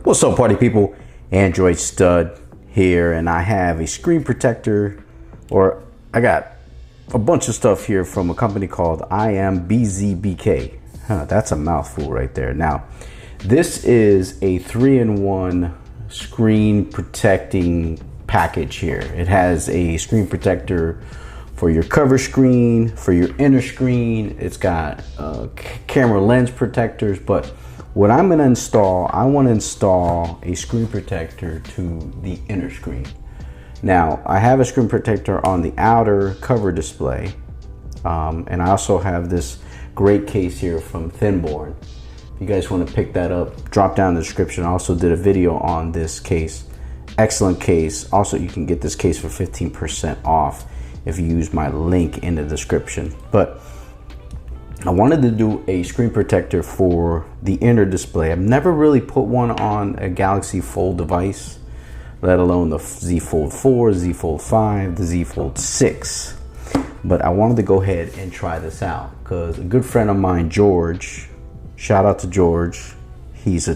What's up, party people? AndroidStud here, and I have a screen protector, or I got a bunch of stuff here from a company called IMBZBK. That's a mouthful right there. Now, this is a 3-in-1 screen protecting package here. It has a screen protector for your cover screen, for your inner screen. It's got camera lens protectors, but what I'm going to install, I want to install a screen protector to the inner screen. Now, I have a screen protector on the outer cover display, and I also have this great case here from Thinborn. If you guys want to pick that up, drop down in the description. I also did a video on this case. Excellent case. Also, you can get this case for 15% off if you use my link in the description. But I wanted to do a screen protector for the inner display. I've never really put one on a Galaxy Fold device, let alone the Z Fold 4, Z Fold 5, the Z Fold 6. But I wanted to go ahead and try this out because a good friend of mine, George, shout out to George, he is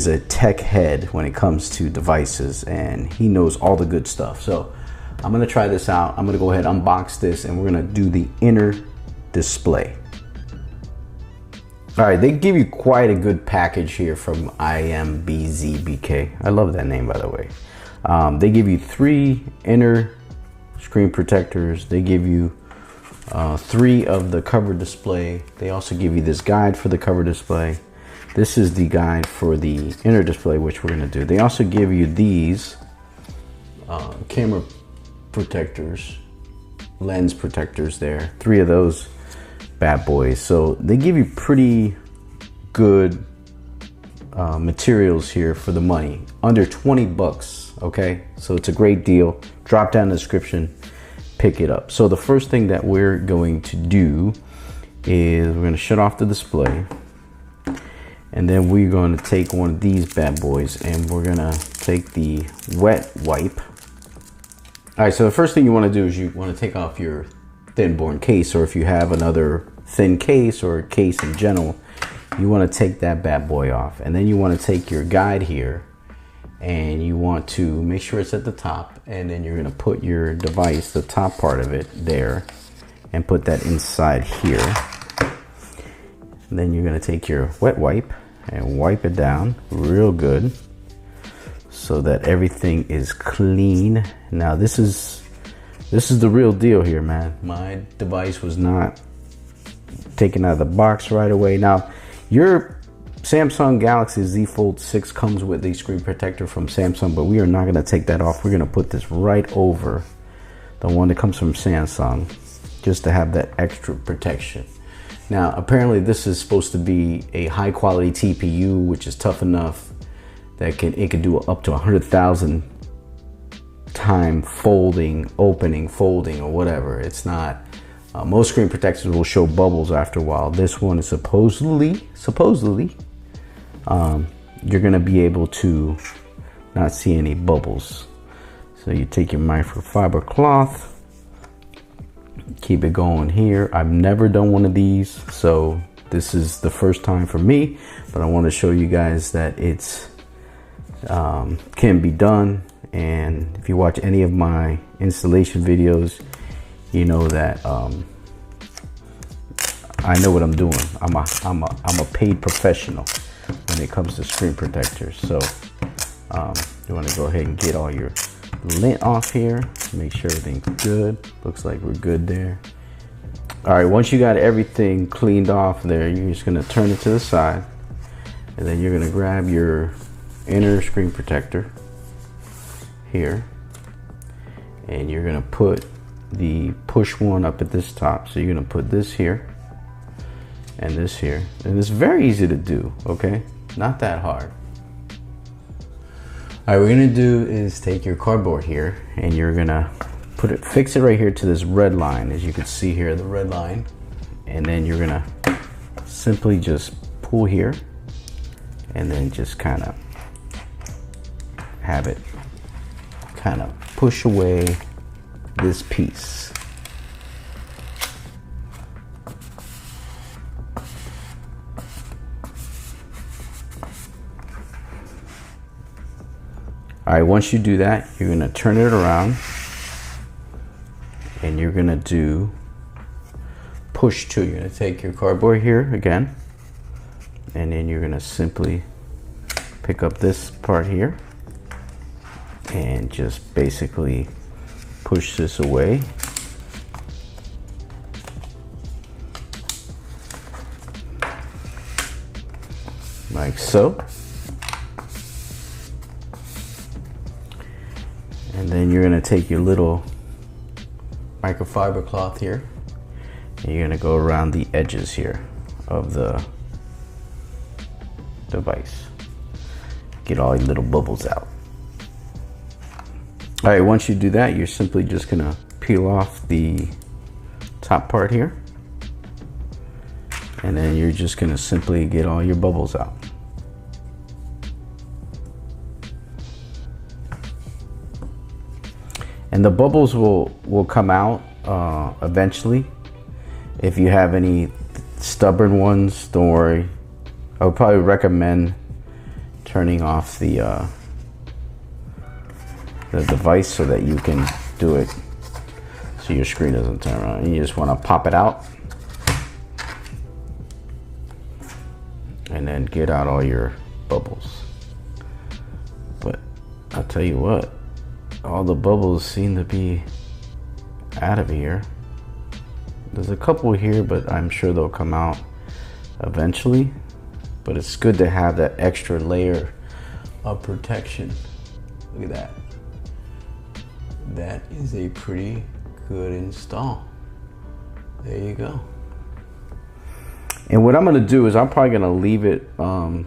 a tech head when it comes to devices, and he knows all the good stuff. So I'm gonna try this out. I'm gonna go ahead and unbox this, and we're gonna do the inner display. All right, they give you quite a good package here from IMBZBK. I love that name, by the way. They give you 3 inner screen protectors. They give you 3 of the cover display. They also give you this guide for the cover display. This is the guide for the inner display, which we're gonna do. They also give you these camera protectors, lens protectors there. 3 of those bad boys. So they give you pretty good materials here for the money, under 20 bucks. Okay, so it's a great deal. Drop down in the description, pick it up. So the first thing that we're going to do is we're going to shut off the display, and then we're going to take one of these bad boys and we're going to take the wet wipe. All right, so the first thing you want to do is you want to take off your Thinborn case, or if you have another thin case or a case in general, you want to take that bad boy off. And then you want to take your guide here and you want to make sure it's at the top, and then you're going to put your device, the top part of it there, and put that inside here. And then you're going to take your wet wipe and wipe it down real good so that everything is clean. Now this is the real deal here, man. My device was not taken out of the box right away. Now, your Samsung Galaxy Z Fold 6 comes with a screen protector from Samsung, but we are not going to take that off. We're going to put this right over the one that comes from Samsung, just to have that extra protection. Now, apparently this is supposed to be a high quality TPU, which is tough enough that it can do up to 100,000 time folding, opening, folding, or whatever. It's not, most screen protectors will show bubbles after a while. This one is supposedly you're gonna be able to not see any bubbles. So you take your microfiber cloth, keep it going here. I've never done one of these, so this is the first time for me, but I want to show you guys that it's can be done. And if you watch any of my installation videos, you know that I know what I'm doing. I'm a paid professional when it comes to screen protectors. So you want to go ahead and get all your lint off here, make sure everything's good. Looks like we're good there. All right, once you got everything cleaned off there, you're just going to turn it to the side, and then you're going to grab your inner screen protector here, and you're going to put the push one up at this top. So you're going to put this here and this here, and it's very easy to do. Okay, not that hard. All right, what we're going to do is take your cardboard here, and you're going to fix it right here to this red line, as you can see here, the red line, and then you're going to simply just pull here, and then just kind of have it kind of push away this piece. All right, once you do that, you're gonna turn it around and you're gonna do push to. You're gonna take your cardboard here again, and then you're gonna simply pick up this part here and just basically push this away. Like so. And then you're gonna take your little microfiber cloth here and you're gonna go around the edges here of the device. Get all your little bubbles out. All right, once you do that, you're simply just gonna peel off the top part here. And then you're just gonna simply get all your bubbles out. And the bubbles will come out eventually. If you have any stubborn ones, don't worry. I would probably recommend turning off the device so that you can do it so your screen doesn't turn around. You just want to pop it out and then get out all your bubbles. But I'll tell you what, all the bubbles seem to be out of here. There's a couple here, but I'm sure they'll come out eventually. But it's good to have that extra layer of protection. Look at that. That is a pretty good install. There you go. And what I'm gonna do is I'm probably gonna leave it open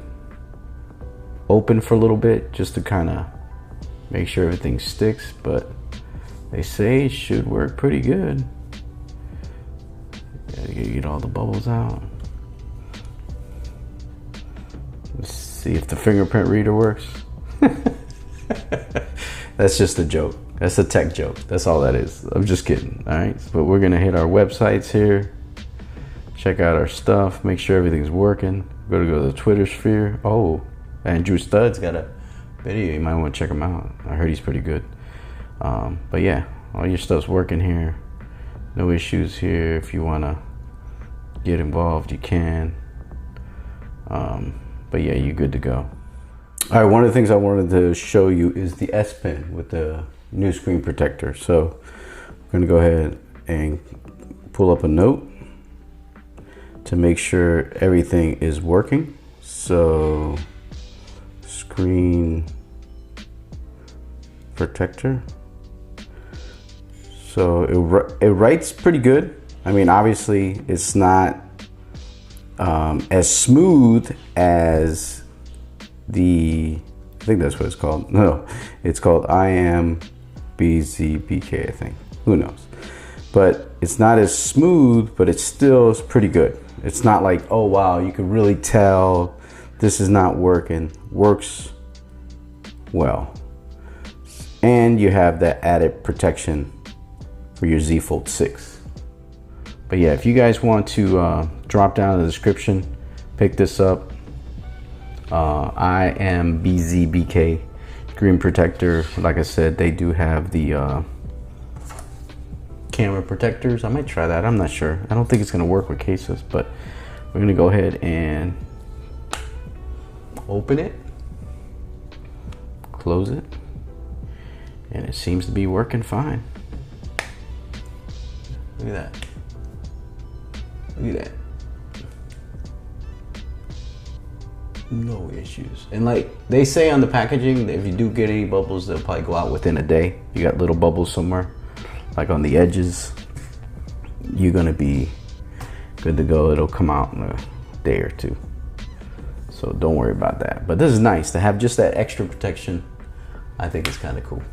for a little bit just to kind of make sure everything sticks, but they say it should work pretty good. Gotta get all the bubbles out. Let's see if the fingerprint reader works. That's just a joke. That's a tech joke. That's all that is. I'm just kidding. All right, but we're gonna hit our websites here. Check out our stuff. Make sure everything's working. Go to the Twitter sphere. Oh, AndroidStud's got a video. You might want to check him out. I heard he's pretty good. But yeah, all your stuff's working here. No issues here. If you want to get involved, you can. But yeah, you're good to go. All right, one of the things I wanted to show you is the S Pen with the new screen protector. So I'm going to go ahead and pull up a note to make sure everything is working. So screen protector. So it writes pretty good. I mean, obviously it's not as smooth as I think that's what it's called. No, it's called IMBZBK, I think. Who knows? But it's not as smooth, but it's still pretty good. It's not like, oh wow, you can really tell this is not working. Works well. And you have that added protection for your Z Fold 6. But yeah, if you guys want to drop down in the description, pick this up. IMBZBK screen protector. Like I said, they do have the camera protectors. I might try that. I'm not sure. I don't think it's going to work with cases, but we're going to go ahead and open it, close it, and it seems to be working fine. Look at that. Look at that. No issues. And like they say on the packaging, if you do get any bubbles, they'll probably go out within a day. You got little bubbles somewhere, like on the edges, you're gonna be good to go. It'll come out in a day or two. So don't worry about that. But this is nice to have just that extra protection. I think it's kind of cool.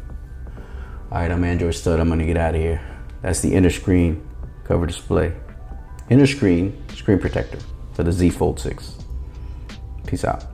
All right, I'm AndroidStud. I'm gonna get out of here. That's the inner screen cover display. Inner screen protector for the Z Fold 6. Peace out.